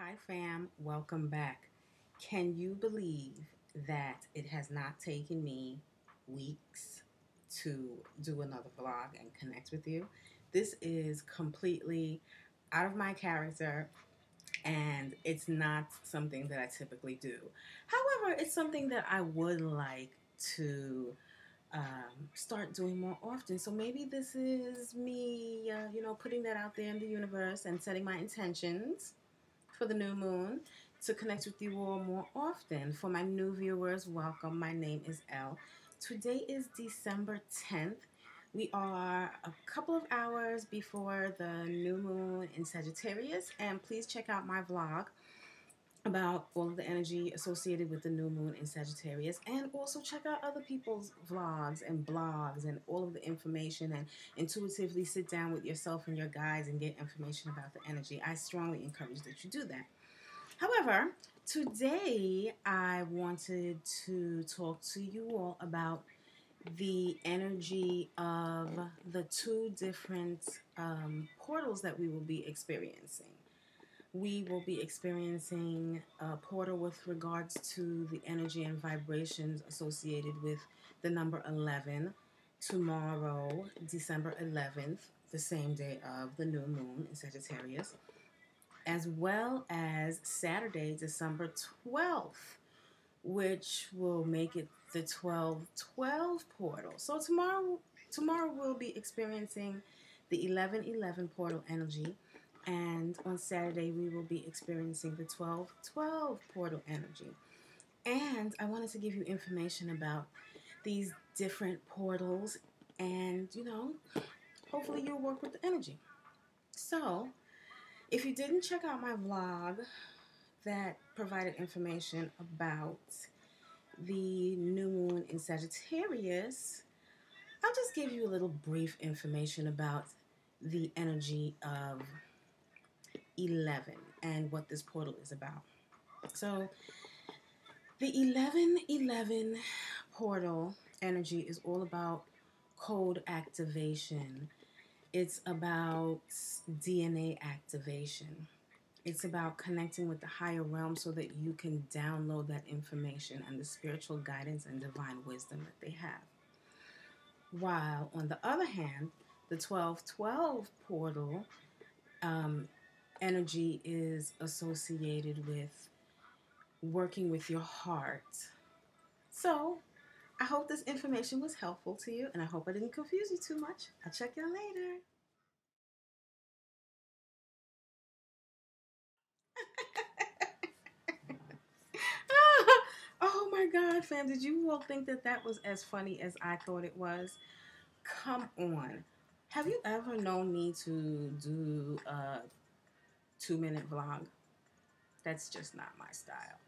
Hi, fam. Welcome back. Can you believe that it has not taken me weeks to do another vlog and connect with you? This is completely out of my character and it's not something that I typically do. However, it's something that I would like to start doing more often. So maybe this is me, putting that out there in the universe and setting my intentions for the new moon to connect with you all more often. For my new viewers, welcome. My name is Elle. Today is December 10th. We are a couple of hours before the new moon in Sagittarius, and please check out my vlog about all of the energy associated with the new moon in Sagittarius, and also check out other people's vlogs and blogs and all of the information, and intuitively sit down with yourself and your guides and get information about the energy. I strongly encourage that you do that. However, today I wanted to talk to you all about the energy of the two different portals that we will be experiencing. We will be experiencing a portal with regards to the energy and vibrations associated with the number 11 tomorrow, December 11th, the same day of the new moon in Sagittarius, as well as Saturday, December 12th, which will make it the 12/12 portal. So tomorrow we'll be experiencing the 11/11 portal energy, and on Saturday we will be experiencing the 12/12 portal energy. And I wanted to give you information about these different portals, and hopefully you'll work with the energy. So, if you didn't check out my vlog that provided information about the new moon in Sagittarius, I'll just give you a little brief information about the energy of 11 and what this portal is about. So, the 11/11 portal energy is all about code activation. It's about DNA activation. It's about connecting with the higher realm so that you can download that information and the spiritual guidance and divine wisdom that they have. While, on the other hand, the 12/12 portal energy is associated with working with your heart. So, I hope this information was helpful to you, and I hope I didn't confuse you too much. I'll check y'all later. Oh my God, fam. Did you all think that that was as funny as I thought it was? Come on. Have you ever known me to do a 2-minute vlog? That's just not my style.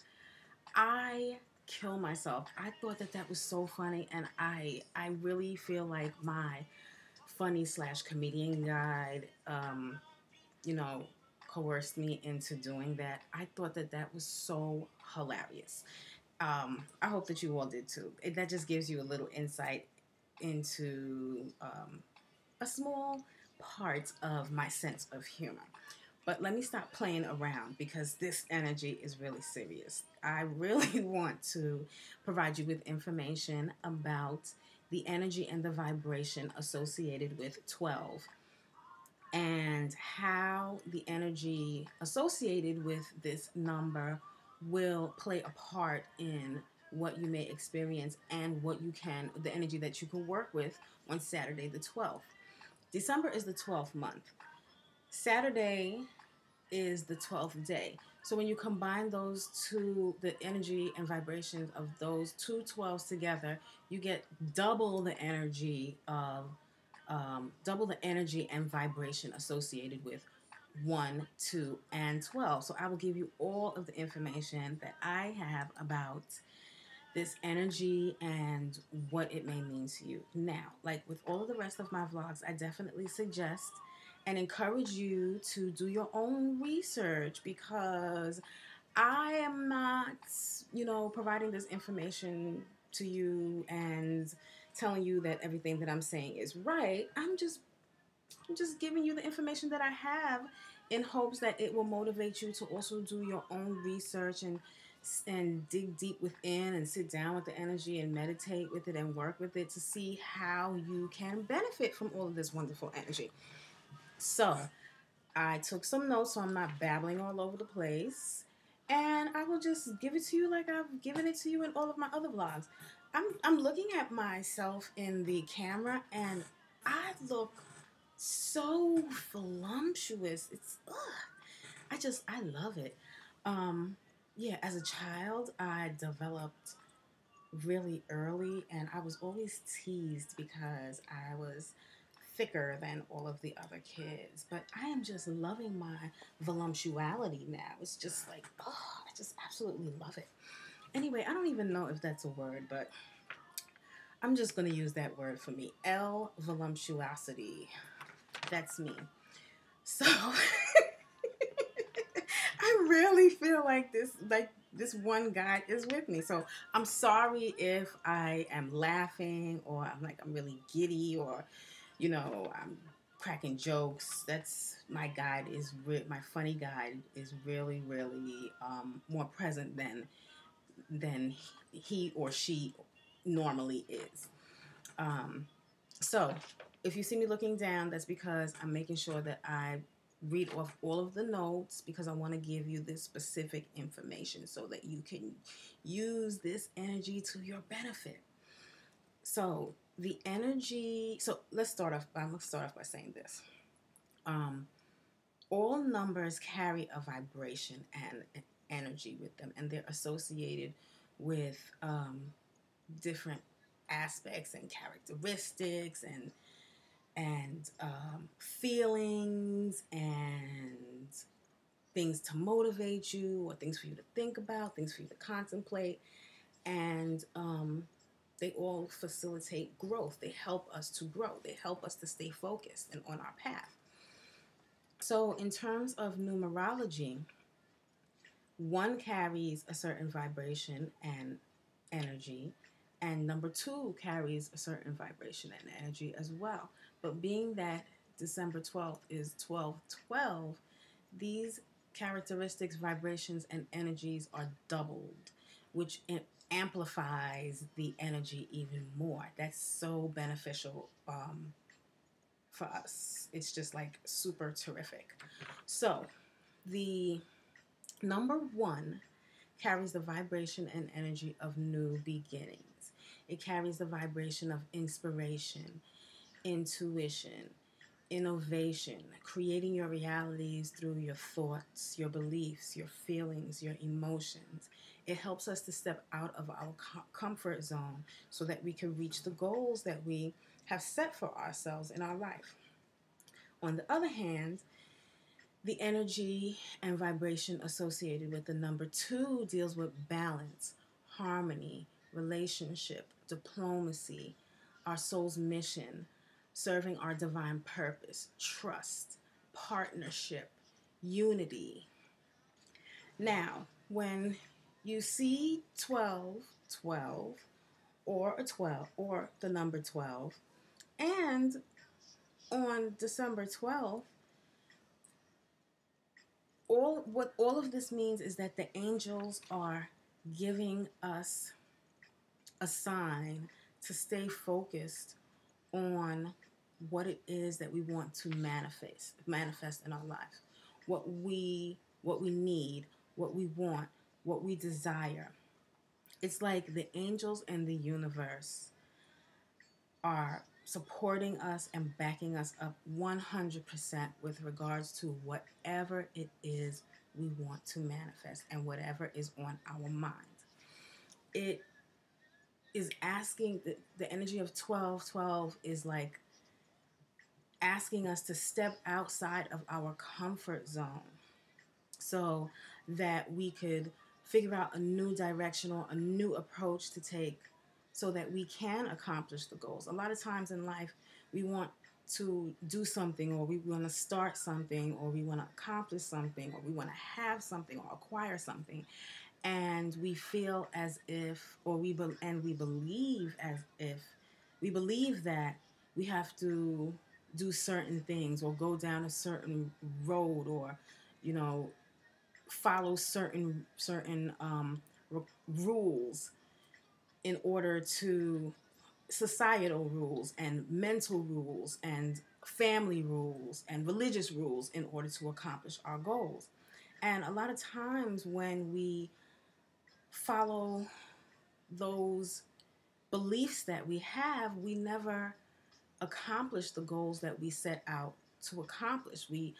I kill myself. I thought that that was so funny, and I really feel like my funny slash comedian guide, you know, coerced me into doing that. I thought that that was so hilarious. I hope that you all did too. That just gives you a little insight into a small part of my sense of humor. But let me stop playing around because this energy is really serious. I really want to provide you with information about the energy and the vibration associated with 12 and how the energy associated with this number will play a part in what you may experience and what you can, the energy that you can work with on Saturday the 12th. December is the 12th month. Saturday is the 12th day. So when you combine those two, the energy and vibrations of those two 12s together, you get double the energy of double the energy and vibration associated with 1, 2, and 12. So I will give you all of the information that I have about this energy and what it may mean to you. Now, like with all of the rest of my vlogs, I definitely suggest and encourage you to do your own research because I am not, providing this information to you and telling you that everything that I'm saying is right. I'm just giving you the information that I have in hopes that it will motivate you to also do your own research and dig deep within and sit down with the energy and meditate with it and work with it to see how you can benefit from all of this wonderful energy. So, I took some notes so I'm not babbling all over the place. And I will just give it to you like I've given it to you in all of my other vlogs. I'm looking at myself in the camera and I look so voluptuous. It's ugh, I love it. Um yeah, as a child I developed really early, and I was always teased because I was thicker than all of the other kids. But I am just loving my voluptuality now. It's just like, oh, I just absolutely love it. Anyway, I don't even know if that's a word, but I'm just going to use that word for me. L voluptuosity. That's me. So I really feel like this one guy is with me. So I'm sorry if I am laughing or I'm really giddy or I'm cracking jokes. That's my guide my funny guide is really more present than he or she normally is. Um, so if you see me looking down, that's because I'm making sure that I read off all of the notes because I want to give you this specific information so that you can use this energy to your benefit. So the energy. So let's start off. I'm gonna start off by saying this. Um, all numbers carry a vibration and energy with them, and they're associated with different aspects and characteristics and feelings and things to motivate you or things for you to think about, things for you to contemplate, and they all facilitate growth. They help us to grow. They help us to stay focused and on our path. So, in terms of numerology, one carries a certain vibration and energy, and number two carries a certain vibration and energy as well. But being that December 12th is 1212, these characteristics, vibrations, and energies are doubled, which amplifies the energy even more. That's so beneficial for us. It's just like super terrific. So, the number one carries the vibration and energy of new beginnings. It carries the vibration of inspiration, intuition, innovation, creating your realities through your thoughts, your beliefs, your feelings, your emotions. It helps us to step out of our comfort zone so that we can reach the goals that we have set for ourselves in our life. On the other hand, the energy and vibration associated with the number two deals with balance, harmony, relationship, diplomacy, our soul's mission, serving our divine purpose, trust, partnership, unity. Now, when you see 12, 12, or a 12, or the number 12, and on December 12th, all of this means is that the angels are giving us a sign to stay focused on what it is that we want to manifest in our life, what we need, what we want, what we desire. It's like the angels and the universe are supporting us and backing us up 100% with regards to whatever it is we want to manifest and whatever is on our mind. It is asking, the energy of 1212 is like asking us to step outside of our comfort zone so that we could figure out a new direction or a new approach to take so that we can accomplish the goals. A lot of times in life, we want to do something, or we want to start something, or we want to accomplish something, or we want to have something or acquire something. And we feel as if, we believe as if, we believe that we have to do certain things or go down a certain road or, you know, follow certain rules in order to societal rules and mental rules and family rules and religious rules in order to accomplish our goals. And a lot of times when we follow those beliefs that we have, we never accomplish the goals that we set out to accomplish. We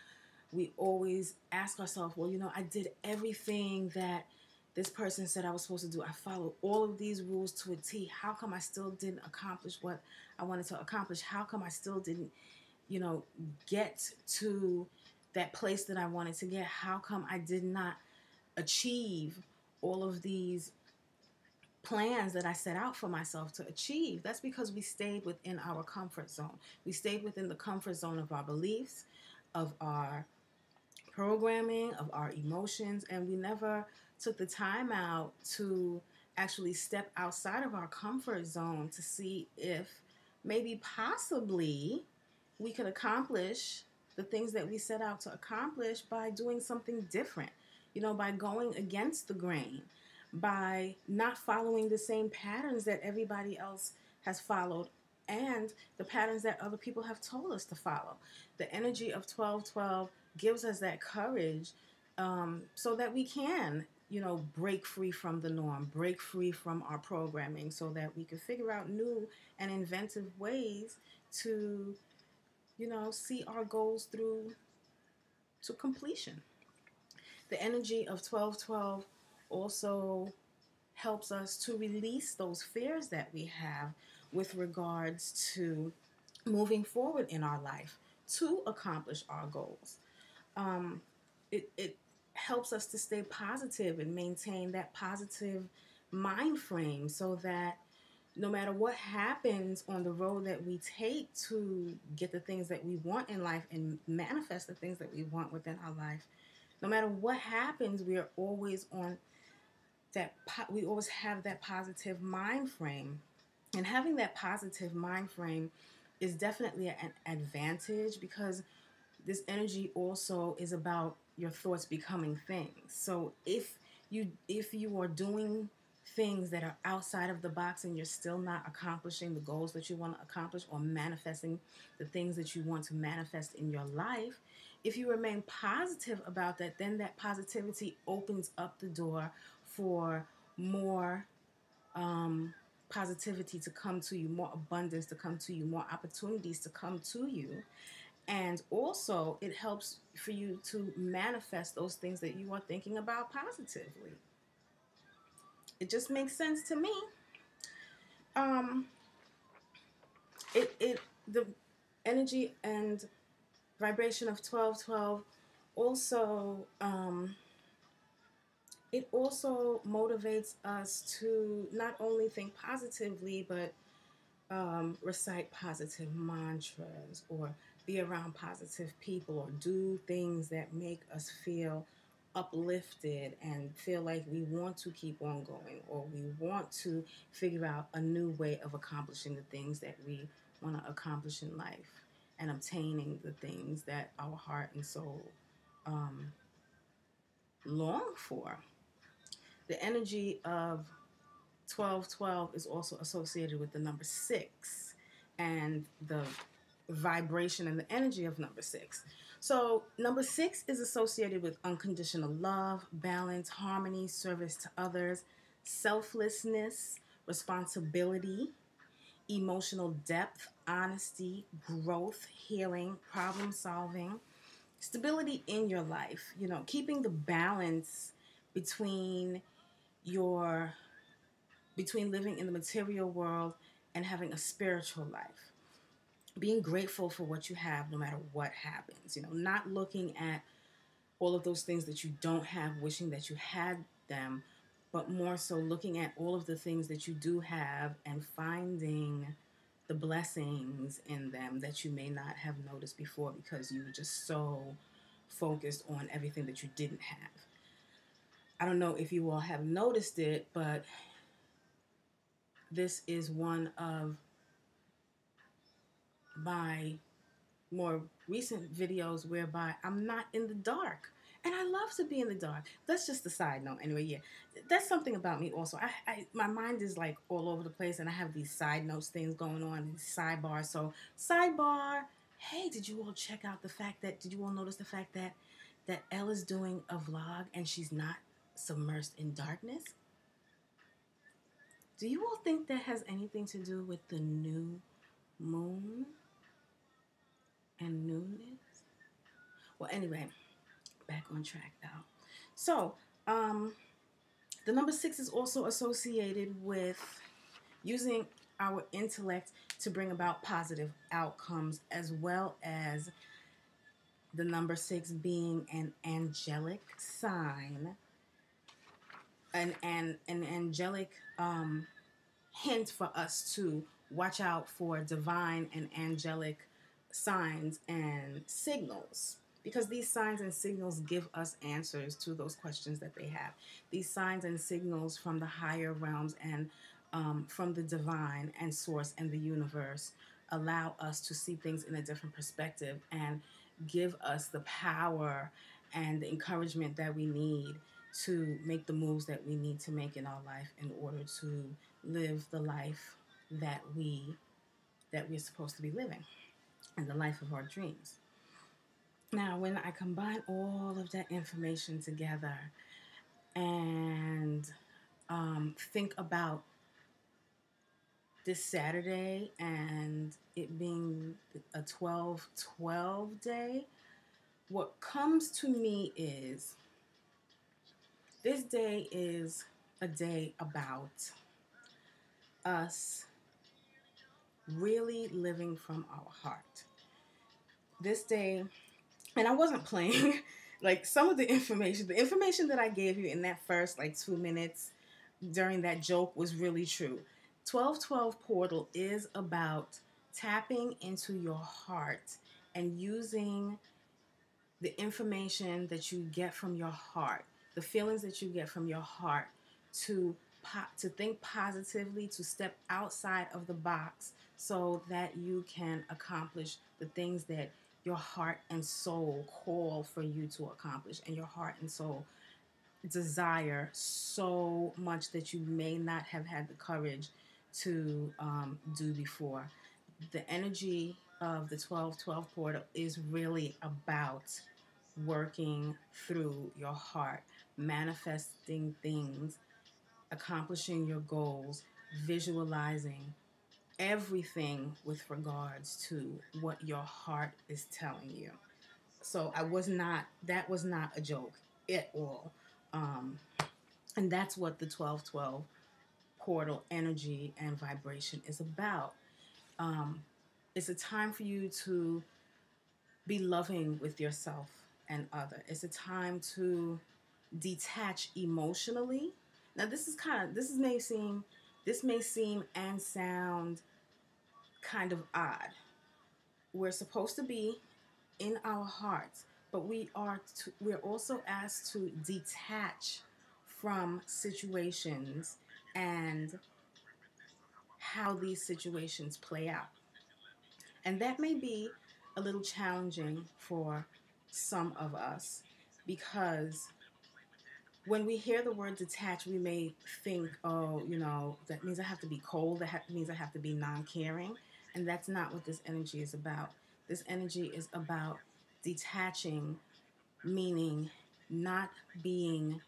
always ask ourselves, well, you know, I did everything that this person said I was supposed to do. I followed all of these rules to a T. How come I still didn't accomplish what I wanted to accomplish? How come I still didn't, you know, get to that place that I wanted to get? How come I did not achieve all of these plans that I set out for myself to achieve? That's because we stayed within our comfort zone. We stayed within the comfort zone of our beliefs, of our programming, of our emotions, and we never took the time out to actually step outside of our comfort zone to see if maybe possibly we could accomplish the things that we set out to accomplish by doing something different, you know, by going against the grain, by not following the same patterns that everybody else has followed and the patterns that other people have told us to follow. The energy of 1212 gives us that courage, so that we can, you know, break free from the norm, break free from our programming, so that we can figure out new and inventive ways to, you know, see our goals through to completion. The energy of 1212 also helps us to release those fears that we have with regards to moving forward in our life to accomplish our goals. It helps us to stay positive and maintain that positive mind frame, so that no matter what happens on the road that we take to get the things that we want in life and manifest the things that we want within our life, no matter what happens, we are always on we always have that positive mind frame. And having that positive mind frame is definitely an advantage, because this energy also is about your thoughts becoming things. So if you are doing things that are outside of the box and you're still not accomplishing the goals that you want to accomplish or manifesting the things that you want to manifest in your life, if you remain positive about that, then that positivity opens up the door for more positivity to come to you, more abundance to come to you, more opportunities to come to you. And also, it helps for you to manifest those things that you are thinking about positively. It just makes sense to me. Um, the energy and vibration of 1212 also, it also motivates us to not only think positively, but recite positive mantras or be around positive people or do things that make us feel uplifted and feel like we want to keep on going, or we want to figure out a new way of accomplishing the things that we want to accomplish in life and obtaining the things that our heart and soul um, long for. The energy of 1212 is also associated with the number 6 and the vibration and the energy of number 6. So, number 6 is associated with unconditional love, balance, harmony, service to others, selflessness, responsibility, emotional depth, honesty, growth, healing, problem solving, stability in your life, you know, keeping the balance between your between living in the material world and having a spiritual life. Being grateful for what you have no matter what happens. You know, not looking at all of those things that you don't have, wishing that you had them, but more so looking at all of the things that you do have and finding the blessings in them that you may not have noticed before because you were just so focused on everything that you didn't have. I don't know if you all have noticed it, but this is one of my more recent videos whereby I'm not in the dark. And I love to be in the dark. That's just a side note. Anyway, yeah, that's something about me also. My mind is like all over the place, and I have these side notes things going on, these sidebars. So sidebar. Hey, did you all check out the fact that? Did you all notice the fact that Elle is doing a vlog and she's not submersed in darkness? Do you all think that has anything to do with the new moon and newness? Well, anyway, back on track now. So, the number 6 is also associated with using our intellect to bring about positive outcomes, as well as the number 6 being an angelic sign, an angelic hint for us to watch out for divine and angelic signs and signals, because these signs and signals give us answers to those questions that they have. These signs and signals from the higher realms and from the divine and source and the universe allow us to see things in a different perspective and give us the power and the encouragement that we need to make the moves that we need to make in our life in order to live the life that we're supposed to be living, and the life of our dreams. Now, when I combine all of that information together and think about this Saturday and it being a 12/12 day, what comes to me is this day is a day about us really living from our heart. This day, and I wasn't playing, like some of the information that I gave you in that first like 2 minutes during that joke was really true. 12/12 portal is about tapping into your heart and using the information that you get from your heart, the feelings that you get from your heart, to to think positively, to step outside of the box so that you can accomplish the things that your heart and soul call for you to accomplish, and your heart and soul desire so much that you may not have had the courage to do before. The energy of the 12/12 portal is really about working through your heart, manifesting things, accomplishing your goals, visualizing everything with regards to what your heart is telling you. So that was not a joke at all. Um, and that's what the 12/12 portal energy and vibration is about. Um, it's a time for you to be loving with yourself and other. It's a time to detach emotionally. Now this may seem and sound kind of odd. We're supposed to be in our hearts, but we're also asked to detach from situations and how these situations play out. And that may be a little challenging for some of us, because when we hear the word detach, we may think, oh, that means I have to be cold, means I have to be non caring. And that's not what this energy is about. This energy is about detaching, meaning not being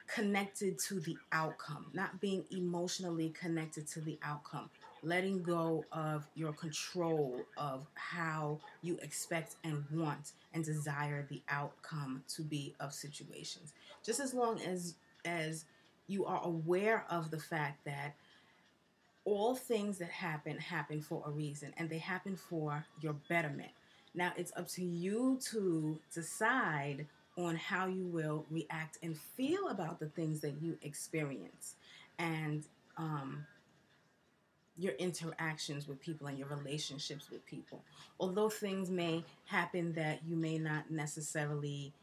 connected to the outcome, not being emotionally connected to the outcome, letting go of your control of how you expect and want and desire the outcome to be of situations. Just as long as you are aware of the fact that all things that happen for a reason, and they happen for your betterment. Now it's up to you to decide on how you will react and feel about the things that you experience, and your interactions with people and your relationships with people. Although things may happen that you may not necessarily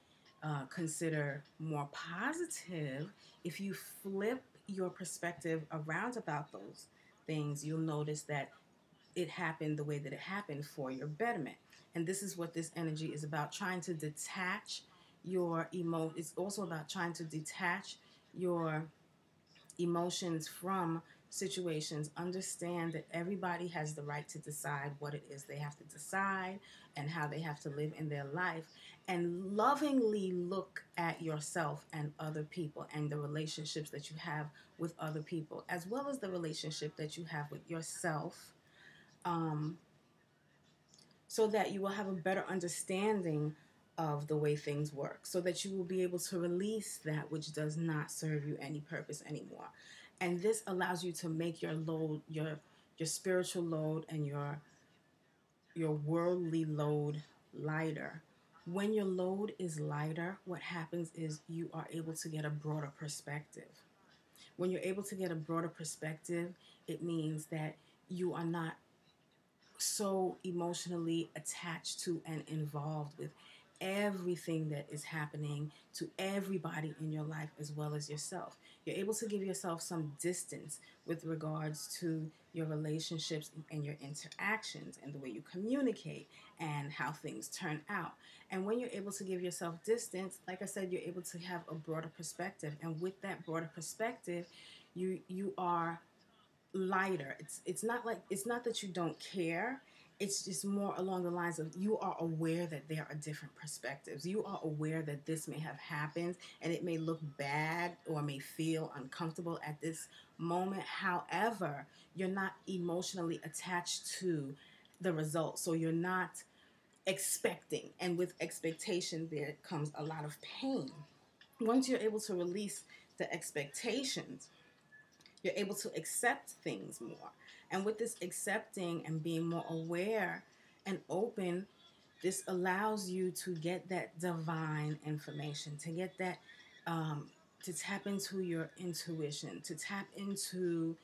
consider more positive, if you flip your perspective around about those things, you'll notice that it happened the way that it happened for your betterment. And this is what this energy is about, trying to detach your it's also about trying to detach your emotions from situations. Understand that everybody has the right to decide what it is they have to decide and how they have to live in their life, and lovingly look at yourself and other people and the relationships that you have with other people, as well as the relationship that you have with yourself, um, so that you will have a better understanding of the way things work, so that you will be able to release that which does not serve you any purpose anymore. And this allows you to make your load, your spiritual load, and your worldly load lighter. When your load is lighter, what happens is you are able to get a broader perspective. When you're able to get a broader perspective, it means that you are not so emotionally attached to and involved with everything that is happening to everybody in your life as well as yourself. You're able to give yourself some distance with regards to your relationships and your interactions and the way you communicate and how things turn out. And when you're able to give yourself distance, like I said, you're able to have a broader perspective. And with that broader perspective, you are lighter. It's not that you don't care. It's just more along the lines of you are aware that there are different perspectives. You are aware that this may have happened and it may look bad or may feel uncomfortable at this moment. However, you're not emotionally attached to the result. So you're not expecting. And with expectation, there comes a lot of pain. Once you're able to release the expectations, you're able to accept things more. And with this accepting and being more aware and open, this allows you to get that divine information, to get that, to tap into your intuition, to tap into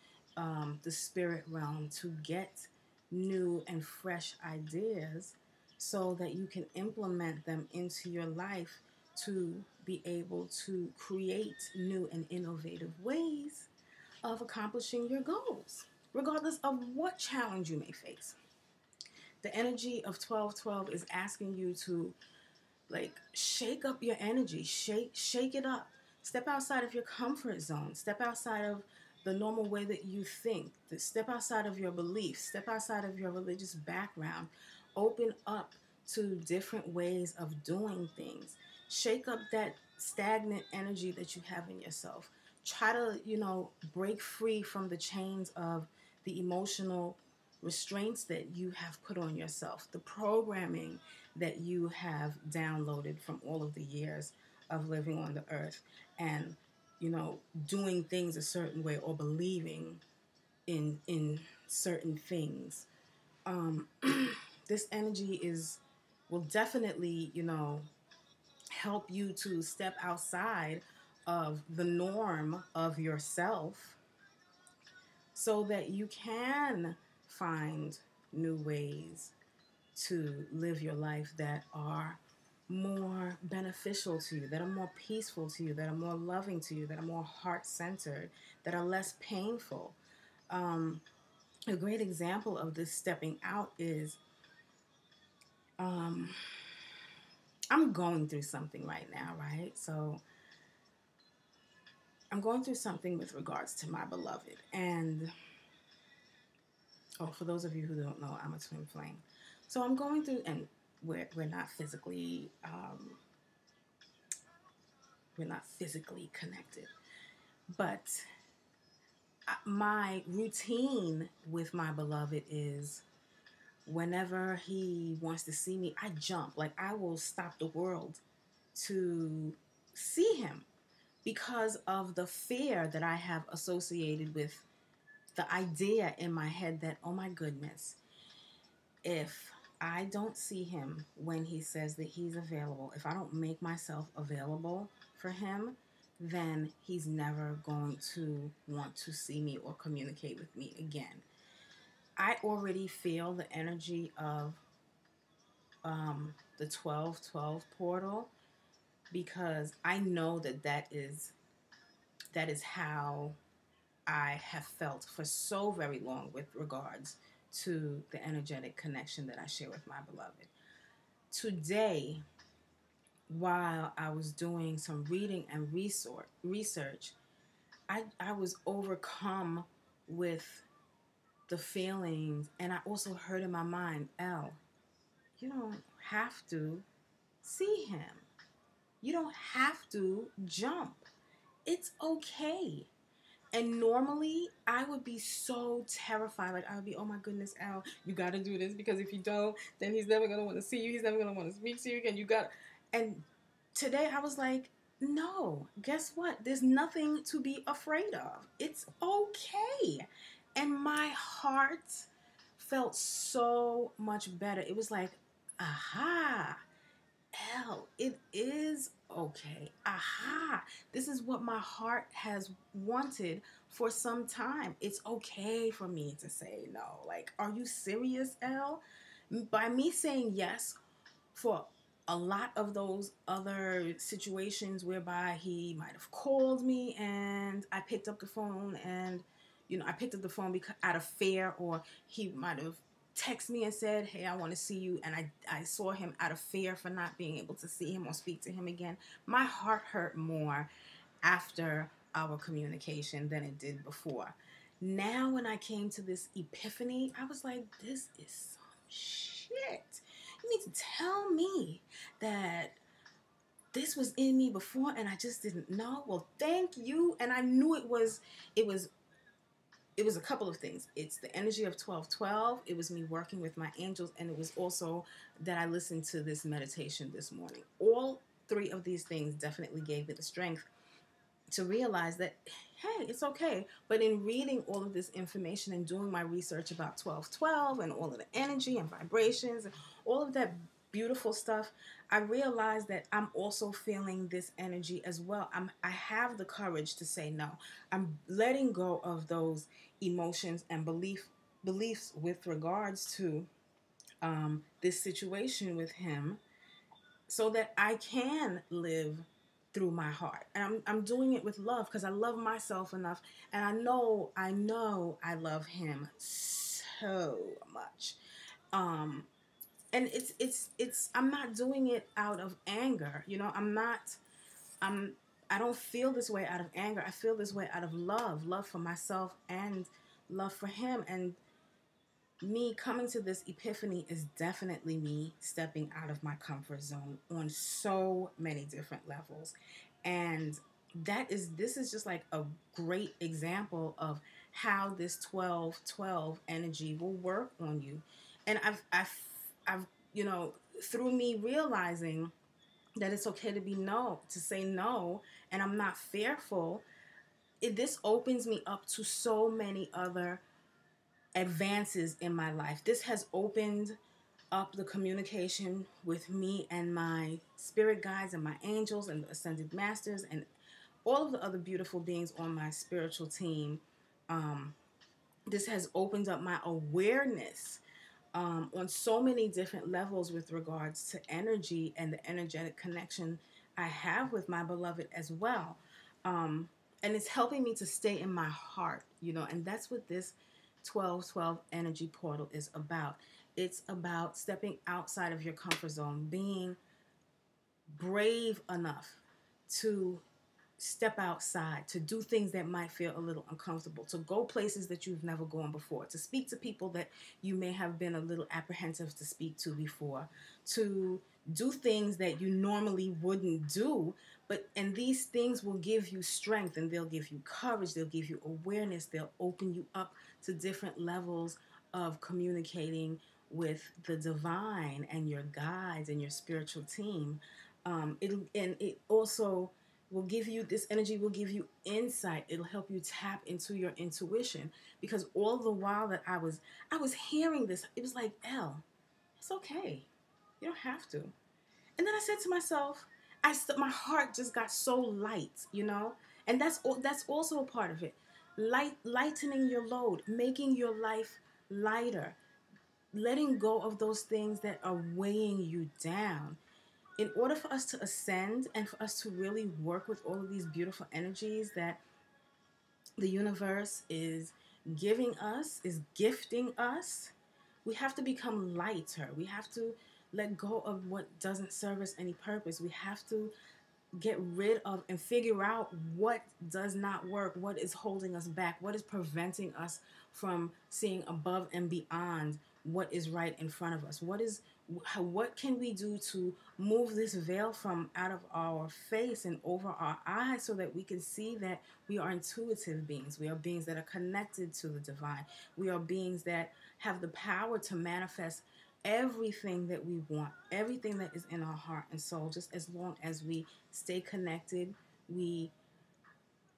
the spirit realm, to get new and fresh ideas so that you can implement them into your life to be able to create new and innovative ways of accomplishing your goals, regardless of what challenge you may face. The energy of 1212 is asking you to like shake up your energy, shake it up. Step outside of your comfort zone. Step outside of the normal way that you think. Step outside of your beliefs. Step outside of your religious background. Open up to different ways of doing things. Shake up that stagnant energy that you have in yourself. Try to, break free from the chains of the emotional restraints that you have put on yourself, the programming that you have downloaded from all of the years of living on the earth and, doing things a certain way or believing in certain things. Um, this energy will definitely, help you to step outside of the norm of yourself so that you can find new ways to live your life that are more beneficial to you, that are more peaceful to you, that are more loving to you, that are more heart-centered, that are less painful. Um, a great example of this stepping out is um, I'm going through something right now, right? So I'm going through something with regards to my beloved. And, for those of you who don't know, I'm a twin flame. So I'm going through, and we're not physically connected, but my routine with my beloved is whenever he wants to see me, I jump. Like I will stop the world to see him because of the fear that I have associated with the idea in my head that, oh my goodness, if I don't see him when he says that he's available, if I don't make myself available for him, then he's never going to want to see me or communicate with me again. I already feel the energy of the 1212 portal because I know that is how I have felt for so very long with regards to the energetic connection that I share with my beloved. Today, while I was doing some reading and research, I was overcome with the feelings, and I also heard in my mind, Elle, you don't have to see him. You don't have to jump. It's okay. And normally I would be so terrified. Like I would be, oh my goodness, Al, you got to do this because if you don't, then he's never going to want to see you. He's never going to want to speak to you again. And today I was like, no, guess what? There's nothing to be afraid of. It's okay. And my heart felt so much better. It was like, aha, hell, it is okay. Aha. This is what my heart has wanted for some time. It's okay for me to say no. Like, are you serious, Elle? By me saying yes for a lot of those other situations whereby he might have called me and I picked up the phone and, I picked up the phone because out of fear, or he might have texted me and said, hey, I want to see you. And I saw him out of fear for not being able to see him or speak to him again. My heart hurt more after our communication than it did before. Now, when I came to this epiphany, I was like, this is some shit. You need to tell me that this was in me before and I just didn't know. Well, thank you. And I knew it was a couple of things. It's the energy of 1212. It was me working with my angels, and it was also that I listened to this meditation this morning. All three of these things definitely gave me the strength to realize that, hey, it's okay. But in reading all of this information and doing my research about 1212 and all of the energy and vibrations and all of that beautiful stuff, I realized that I'm also feeling this energy as well. I have the courage to say no. I'm letting go of those emotions and beliefs with regards to this situation with him, so that I can live through my heart. And I'm doing it with love because I love myself enough, and I know I love him so much. And it's I'm not doing it out of anger. I'm I don't feel this way out of anger. I feel this way out of love for myself and love for him. And me coming to this epiphany is definitely me stepping out of my comfort zone on so many different levels. And this is just like a great example of how this 1212 energy will work on you. And I've through me realizing that it's okay to be no, to say no, and I'm not fearful, this opens me up to so many other advances in my life. This has opened up the communication with me and my spirit guides and my angels and the ascended masters and all of the other beautiful beings on my spiritual team. This has opened up my awareness on so many different levels with regards to energy and the energetic connection I have with my beloved as well. And it's helping me to stay in my heart, and that's what this 1212 energy portal is about. It's about stepping outside of your comfort zone, being brave enough to step outside, to do things that might feel a little uncomfortable, to go places that you've never gone before, to speak to people that you may have been a little apprehensive to speak to before, to do things that you normally wouldn't do. And these things will give you strength, and they'll give you courage, they'll give you awareness, they'll open you up to different levels of communicating with the divine and your guides and your spiritual team. It also will give you, this energy will give you insight. It'll help you tap into your intuition, because all the while that I was hearing this, it was like, Elle, it's okay. You don't have to. And then I said to myself, my heart just got so light. And that's also a part of it. Lightening your load, making your life lighter, letting go of those things that are weighing you down. In order for us to ascend and for us to really work with all of these beautiful energies that the universe is giving us, is gifting us, We have to become lighter. We have to let go of what doesn't serve us any purpose. We have to get rid of and figure out what does not work, what is holding us back, what is preventing us from seeing above and beyond what is right in front of us. What can we do to move this veil from out of our face and over our eyes so that we can see that we are intuitive beings. We are beings that are connected to the divine. We are beings that have the power to manifest everything that we want, everything that is in our heart and soul, just as long as we stay connected, we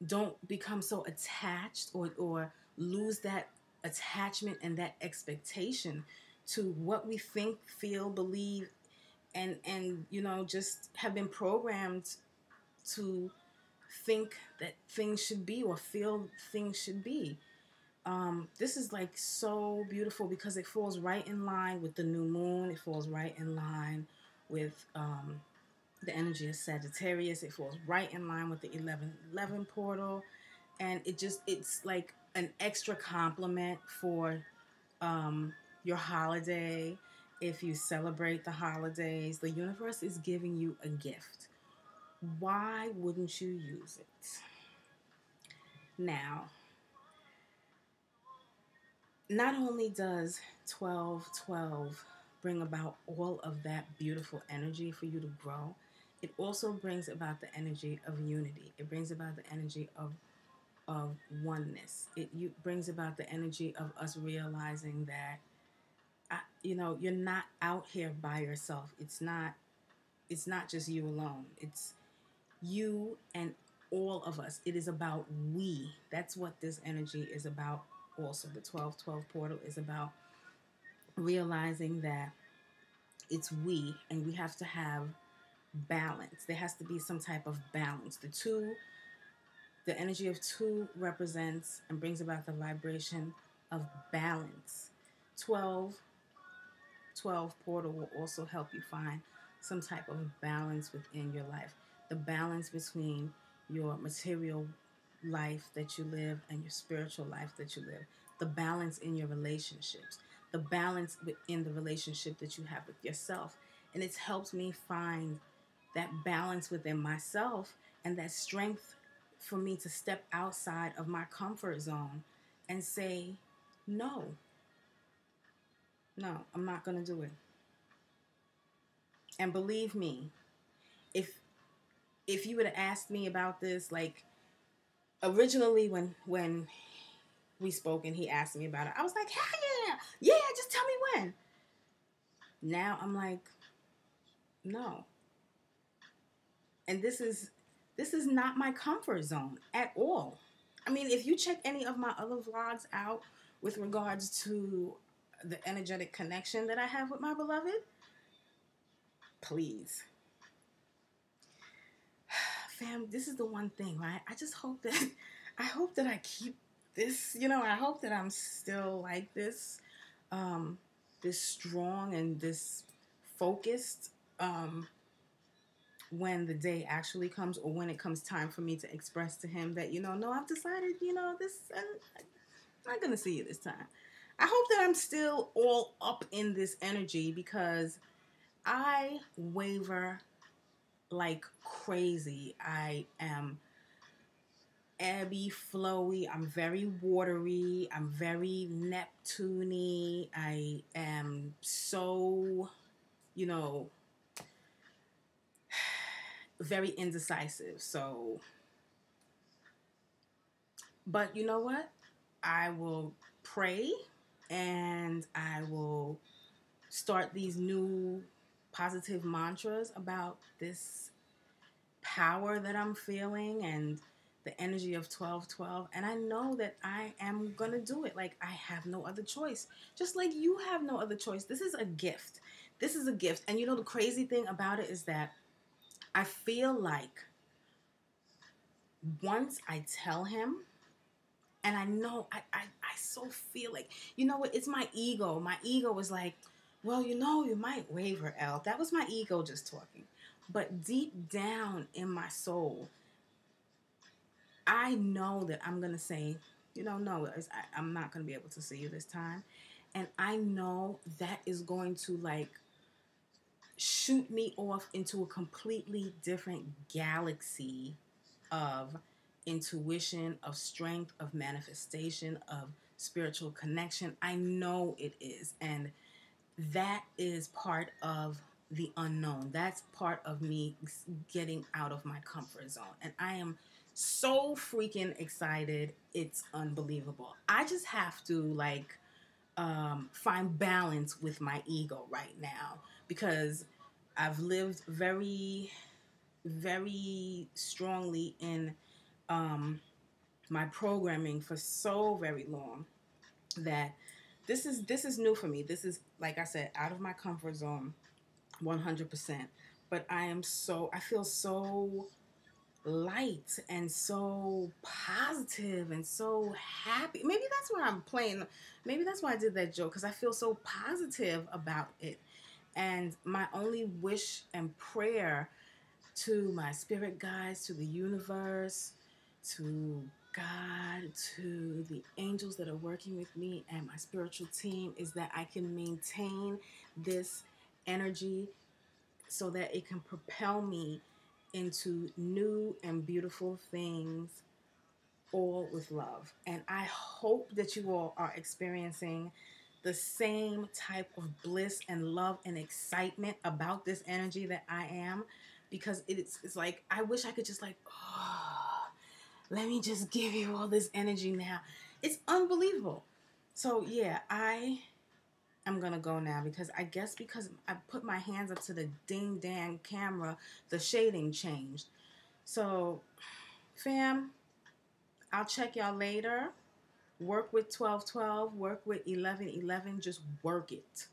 don't become so attached or lose that attachment and that expectation to what we think, feel, believe, and just have been programmed to think that things should be or feel things should be. This is like so beautiful because it falls right in line with the new moon. It falls right in line with the energy of Sagittarius. It falls right in line with the 1111 portal. And it's like an extra compliment for your holiday. If you celebrate the holidays, the universe is giving you a gift. Why wouldn't you use it? Now, not only does 1212 bring about all of that beautiful energy for you to grow, it also brings about the energy of unity. It brings about the energy of oneness. Brings about the energy of us realizing that you're not out here by yourself. It's not just you alone. It's you and all of us. It is about we. That's what this energy is about. Also, the 1212 portal is about realizing that it's we, and we have to have balance. There has to be some type of balance. The energy of two represents and brings about the vibration of balance. 12 portal will also help you find some type of balance within your life. The balance between your material life that you live and your spiritual life that you live. The balance in your relationships. The balance in the relationship that you have with yourself. And it's helped me find that balance within myself and that strength for me to step outside of my comfort zone and say, no, I'm not going to do it. And believe me, if you would have asked me about this, like originally when we spoke and he asked me about it, I was like, hell yeah, just tell me when. Now I'm like, no. And this is not my comfort zone at all. I mean, if you check any of my other vlogs out with regards to the energetic connection that I have with my beloved, please. Fam, this is the one thing, right? I just hope that I keep this, I hope that I'm still like this, this strong and this focused, when the day actually comes, or when it comes time for me to express to him that, no, I've decided, this, and I'm not going to see you this time. I hope that I'm still all up in this energy because I waver like crazy. I am ebby, flowy. I'm very watery. I'm very Neptune-y. I am so, very indecisive. So, but you know what? I will pray and I will start these new positive mantras about this power that I'm feeling and the energy of 1212. And I know that I am going to do it. Like, I have no other choice. Just like you have no other choice. This is a gift. This is a gift. And the crazy thing about it is that I feel like once I tell him, and I know, I so feel like, what? It's my ego. My ego is like, well, you might waver, Elle. That was my ego just talking. But deep down in my soul, I know that I'm going to say, no, I'm not going to be able to see you this time. And I know that is going to like shoot me off into a completely different galaxy of intuition, of strength, of manifestation, of spiritual connection. I know it is. And that is part of the unknown. That's part of me getting out of my comfort zone. And I am so freaking excited. It's unbelievable. I just have to like find balance with my ego right now because I've lived very, very strongly in my programming for so very long that this is new for me. This is, like I said, out of my comfort zone 100%. But I feel so light and so positive and so happy. Maybe that's why I'm playing. Maybe that's why I did that joke, because I feel so positive about it. And my only wish and prayer to my spirit guides, to the universe, to God, to the angels that are working with me and my spiritual team is that I can maintain this energy so that it can propel me into new and beautiful things, all with love. And I hope that you all are experiencing the same type of bliss and love and excitement about this energy that I am, because it's like I wish I could just like, oh, let me just give you all this energy now. It's unbelievable. So yeah, I'm gonna go now because I guess because I put my hands up to the ding dang camera, the shading changed. So fam, I'll check y'all later. Work with 1212, work with 1111, just work it.